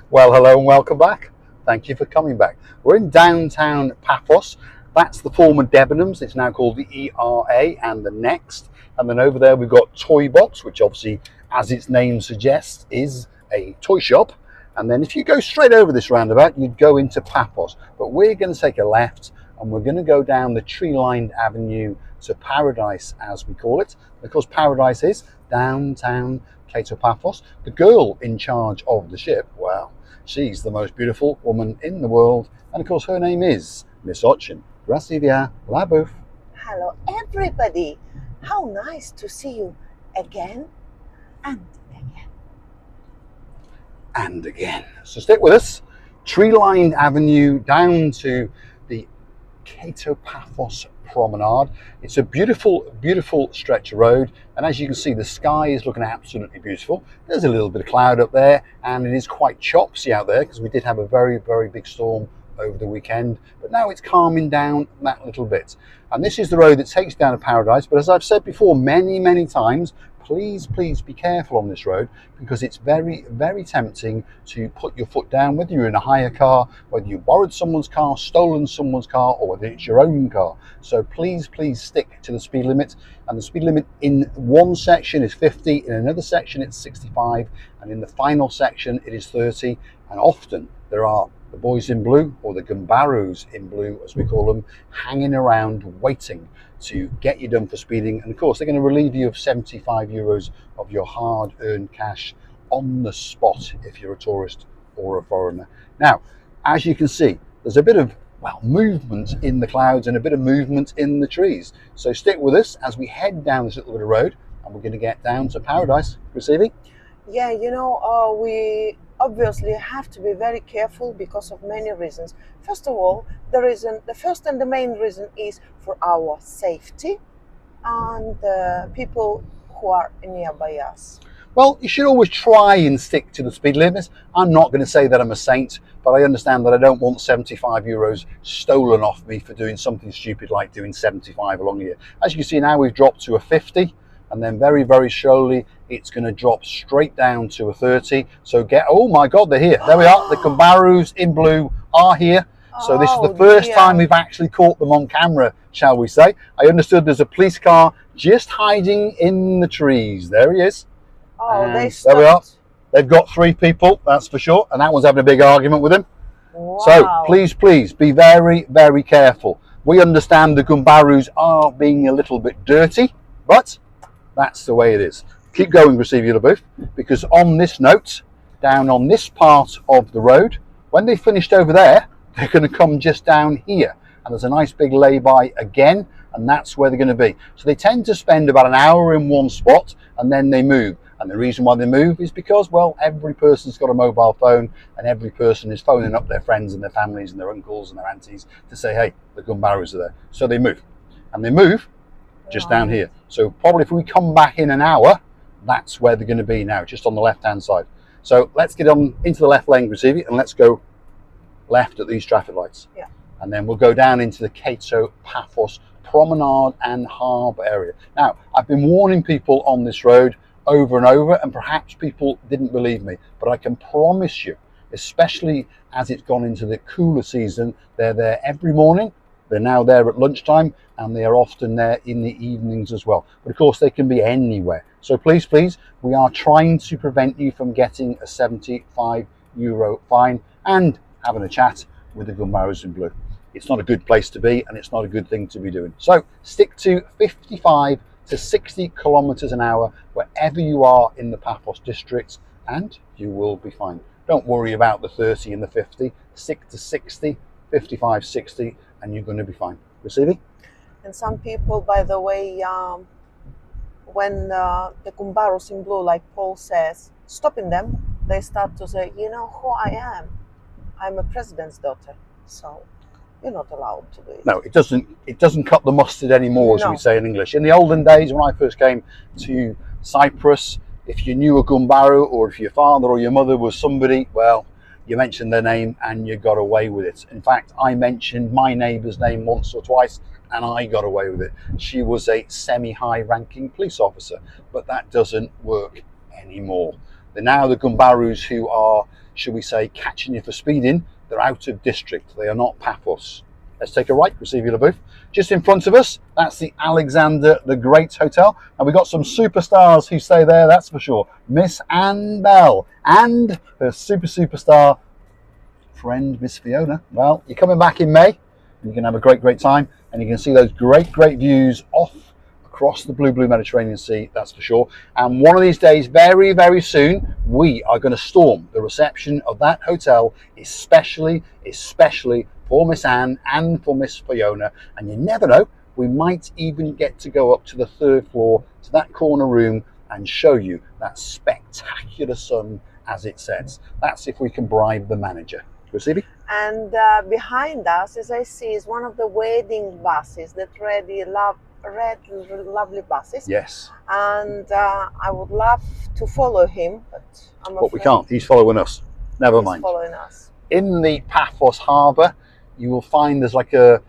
Well, hello and welcome back. Thank you for coming back. We're in downtown Paphos. That's the former Debenhams. It's now called the ERA and the Next. And then over there we've got Toy Box, which obviously, as its name suggests, is a toy shop. And then if you go straight over this roundabout, you'd go into Paphos. But we're going to take a left and we're going to go down the tree-lined avenue to Paradise, as we call it. Because Paradise is downtown Paphos. The girl in charge of the ship, wow, she's the most beautiful woman in the world, and of course her name is Miss Ochin. Gracias, la bouffe. Hello everybody, how nice to see you again and again. And again. So stick with us. Tree-lined avenue down to the Paphos promenade. It's a beautiful, beautiful stretch of road, and as you can see, the sky is looking absolutely beautiful. There's a little bit of cloud up there, and it is quite chopsy out there because we did have a very, very big storm over the weekend, but now it's calming down that little bit. And this is the road that takes down to Paradise, but as I've said before many times, please be careful on this road, because it's very, very tempting to put your foot down, whether you're in a hire car, whether you borrowed someone's car, stolen someone's car, or whether it's your own car. So please stick to the speed limit. And the speed limit in one section is 50, in another section it's 65, and in the final section it is 30. And often there are the boys in blue, or the gumbaros in blue as we call them, hanging around waiting to get you done for speeding. And of course they're going to relieve you of 75 euros of your hard-earned cash on the spot if you're a tourist or a foreigner. Now, as you can see, there's a bit of movement in the clouds and a bit of movement in the trees. So stick with us as we head down this little bit of road, and we're going to get down to Paradise. Receiving? Yeah, we obviously have to be very careful because of many reasons. First of all, the first and the main reason is for our safety and the people who are nearby us. Well, you should always try and stick to the speed limit. I'm not going to say that I'm a saint, but I understand that I don't want 75 euros stolen off me for doing something stupid like doing 75 along here. As you can see now, we've dropped to a 50, and then very, very slowly it's going to drop straight down to a 30. So oh my God, they're here. There we are. The Gumbaros in blue are here. So this is the first time we've actually caught them on camera, shall we say. I understood there's a police car just hiding in the trees. There he is. Oh, and there we are. They've got 3 people, that's for sure, and that one's having a big argument with him. Wow. So please be very, very careful. We understand the Gumbaros are being a little bit dirty, but that's the way it is. Keep going, Receive Your Booth, because on this note, down on this part of the road, when they finished over there, they're going to come just down here, and there's a nice big lay-by again, and that's where they're going to be. So they tend to spend about an hour in one spot, and then they move. And the reason why they move is because, well, every person's got a mobile phone, and every person is phoning up their friends and their families and their uncles and their aunties to say, hey, the Gumbaros are there. So they move, and they move just down here. So probably if we come back in an hour, that's where they're going to be now, just on the left-hand side. So let's get on into the left lane, Receiving, and let's go left at these traffic lights. Yeah. And then we'll go down into the Paphos promenade and harbour area. Now, I've been warning people on this road over and over, and perhaps people didn't believe me, but I can promise you, especially as it's gone into the cooler season, they're there every morning. They're now there at lunchtime, and they are often there in the evenings as well. But of course, they can be anywhere. So please, we are trying to prevent you from getting a 75 euro fine and having a chat with the Gumbaros in blue. It's not a good place to be, and it's not a good thing to be doing. So stick to 55 to 60 kilometers an hour wherever you are in the Paphos district, and you will be fine. Don't worry about the 30 and the 50. Stick to 60, 55, 60, and you're going to be fine. Receiving? And some people, by the way, when the Gumbaros in blue, like Paul says, stopping them, they start to say, you know who I am? I'm a president's daughter. So you're not allowed to do it. No, it doesn't cut the mustard anymore, as we say in English. In the olden days, when I first came to Cyprus, if you knew a Gumbaro, or if your father or your mother was somebody, well, you mentioned their name and you got away with it. In fact, I mentioned my neighbour's name once or twice and I got away with it. She was a semi-high ranking police officer, but that doesn't work anymore. They're now the Gumbaros who are should we say, catching you for speeding, they're out of district. They are not Paphos. Let's take a right, receive you, LaBouffe. Just in front of us, that's the Alexander the Great Hotel. And we've got some superstars who stay there, that's for sure. Miss Anne Bell and her superstar friend, Miss Fiona. Well, you're coming back in May, and you can have a great time, and you can see those great views off across the blue Mediterranean Sea, that's for sure. And one of these days, very soon, we are going to storm the reception of that hotel, especially for Miss Anne and for Miss Fiona. And you never know, we might even get to go up to the 3rd floor to that corner room and show you that spectacular sun as it sets. That's if we can bribe the manager. Receiving? And behind us, as I see, is one of the wedding buses, that red lovely buses. Yes. And I would love to follow him, but we can't. He's following us. Never mind. He's following us. In the Paphos harbour, you will find there's like there's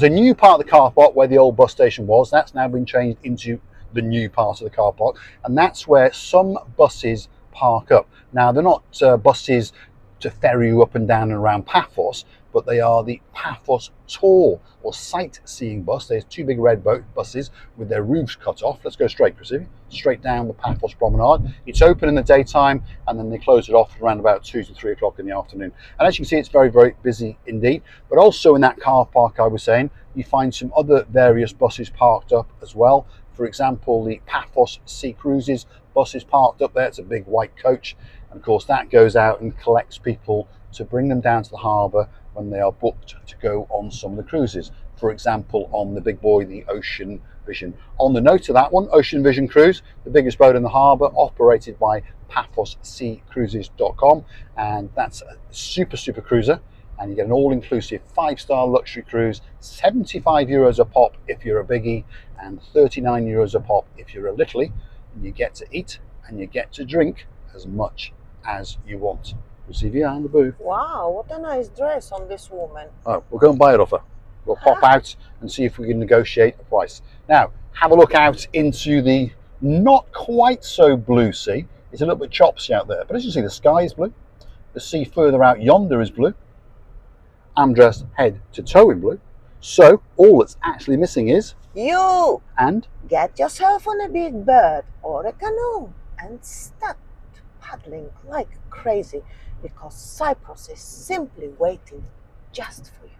a new part of the car park where the old bus station was. That's now been changed into the new part of the car park, and that's where some buses park up. Now, they're not buses to ferry you up and down and around Paphos, but they are the Paphos tour or sightseeing bus. There's 2 big red buses with their roofs cut off. Let's go straight, Chrissy. Straight down the Paphos promenade. It's open in the daytime, and then they close it off around about 2 to 3 o'clock in the afternoon. And as you can see, it's very busy indeed. But also in that car park, I was saying, you find some other various buses parked up as well. For example, the Paphos Cyprus bus is parked up there. It's a big white coach. And of course, that goes out and collects people to bring them down to the harbour when they are booked to go on some of the cruises. For example, on the big boy, the Ocean Vision. On the note of that one, Ocean Vision Cruise, the biggest boat in the harbour, operated by PaphosCruises.com, and that's a super cruiser, and you get an all-inclusive 5-star luxury cruise, €75 a pop if you're a biggie, and €39 a pop if you're a littlie, and you get to eat and you get to drink as much as you want. Receive you on the booth. Wow, what a nice dress on this woman. Oh, we'll go and buy it off her. We'll pop out and see if we can negotiate a price. Now, have a look out into the not quite so blue sea. It's a little bit chopsy out there, but as you see, the sky is blue. The sea further out yonder is blue. I'm dressed head to toe in blue. So all that's actually missing is you. And get yourself on a big bird or a canoe and start paddling like crazy, because Cyprus is simply waiting just for you.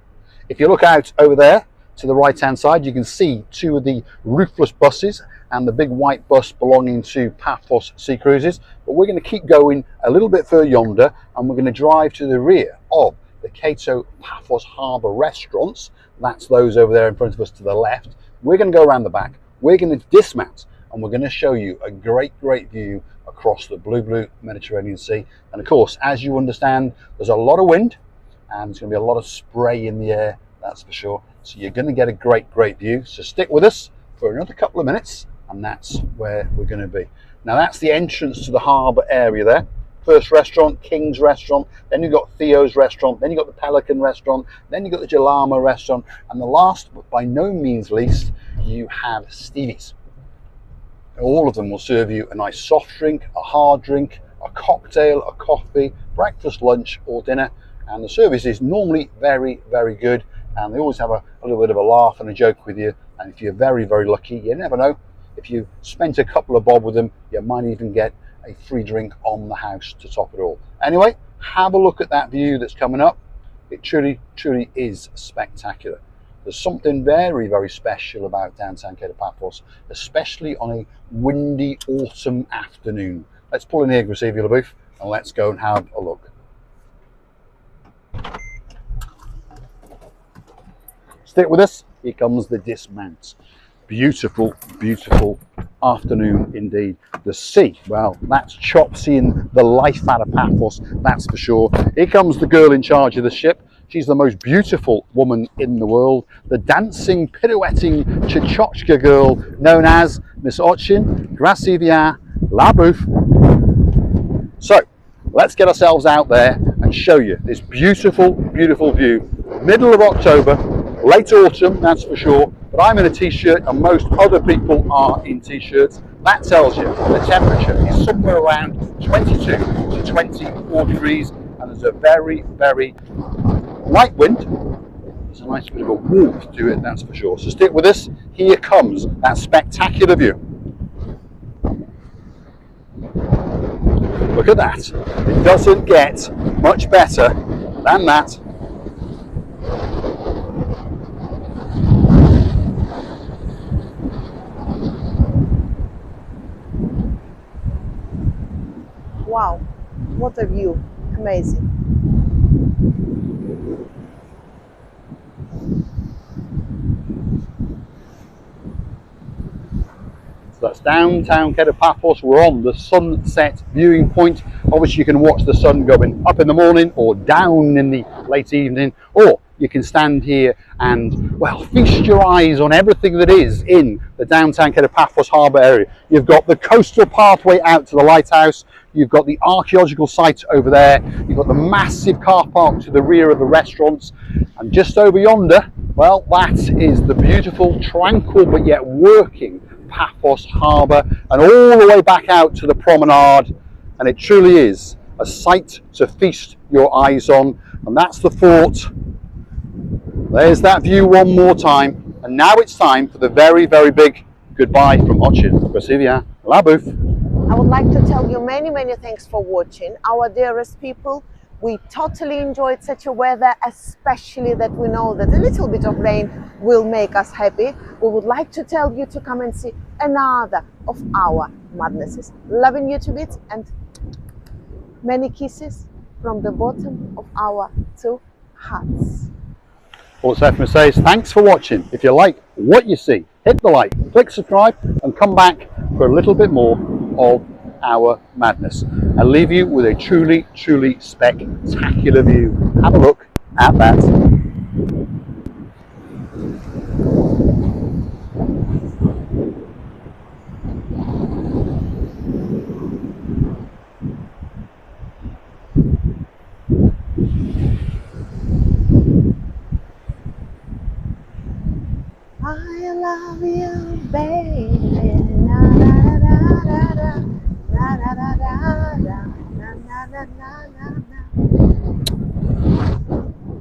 If you look out over there to the right hand side, you can see 2 of the roofless buses and the big white bus belonging to Paphos Sea Cruises. But we're going to keep going a little bit further yonder, and we're going to drive to the rear of the Cato Paphos Harbour restaurants. That's those over there in front of us to the left. We're going to go around the back. We're going to dismount, and we're going to show you a great view across the blue Mediterranean Sea. And of course, as you understand, there's a lot of wind, and there's going to be a lot of spray in the air, that's for sure. So you're going to get a great view. So stick with us for another couple of minutes, and that's where we're going to be. Now, that's the entrance to the harbour area there. First restaurant, King's Restaurant, then you've got Theo's Restaurant, then you've got the Pelican Restaurant, then you've got the Jalama Restaurant, and the last, but by no means least, you have Stevie's. All of them will serve you a nice soft drink, a hard drink, a cocktail, a coffee, breakfast, lunch or dinner, and the service is normally very good, and they always have a little bit of a laugh and a joke with you. And if you're very lucky, you never know, if you spent a couple of bob with them, you might even get a free drink on the house to top it all. Anyway, have a look at that view that's coming up. It truly is spectacular. There's something very special about downtown Cato Paphos, especially on a windy autumn afternoon. Let's pull in here, Receive your LaBouffe, and let's go and have a look. Stick with us. Here comes the dismount. Beautiful afternoon indeed. The sea, well, that's Chopsy and the life out of Paphos, that's for sure. Here comes the girl in charge of the ship. She's the most beautiful woman in the world, the dancing, pirouetting Chichochka girl known as Miss Ochin Gracivia LaBouffe. So let's get ourselves out there and show you this beautiful view. Middle of October, late autumn, that's for sure, but I'm in a t-shirt and most other people are in t-shirts. That tells you the temperature is somewhere around 22 to 24 degrees, and there's a very, very light wind. There's a nice bit of a warmth to it, that's for sure. So stick with us. Here comes that spectacular view. Look at that. It doesn't get much better than that. Wow, what a view. Amazing. So that's downtown Paphos. We're on the sunset viewing point. Obviously you can watch the sun going up in the morning or down in the late evening, or you can stand here and, well, feast your eyes on everything that is in the downtown Paphos harbour area. You've got the coastal pathway out to the lighthouse, you've got the archaeological site over there, you've got the massive car park to the rear of the restaurants, and just over yonder, well, that is the beautiful, tranquil but yet working Paphos harbour, and all the way back out to the promenade, and it truly is a sight to feast your eyes on. And that's the fort. There's that view one more time, and now it's time for the very, very big goodbye from Ochin. Prosivia, la bouffe. I would like to tell you many, many thanks for watching. Our dearest people, we totally enjoyed such a weather, especially that we know that a little bit of rain will make us happy. We would like to tell you to come and see another of our madnesses. Loving you to bits, and many kisses from the bottom of our two hearts. All it's left to say is thanks for watching. If you like what you see, hit the like, click subscribe, and come back for a little bit more of our madness. I'll leave you with a truly, truly spectacular view. Have a look at that. I love you, babe.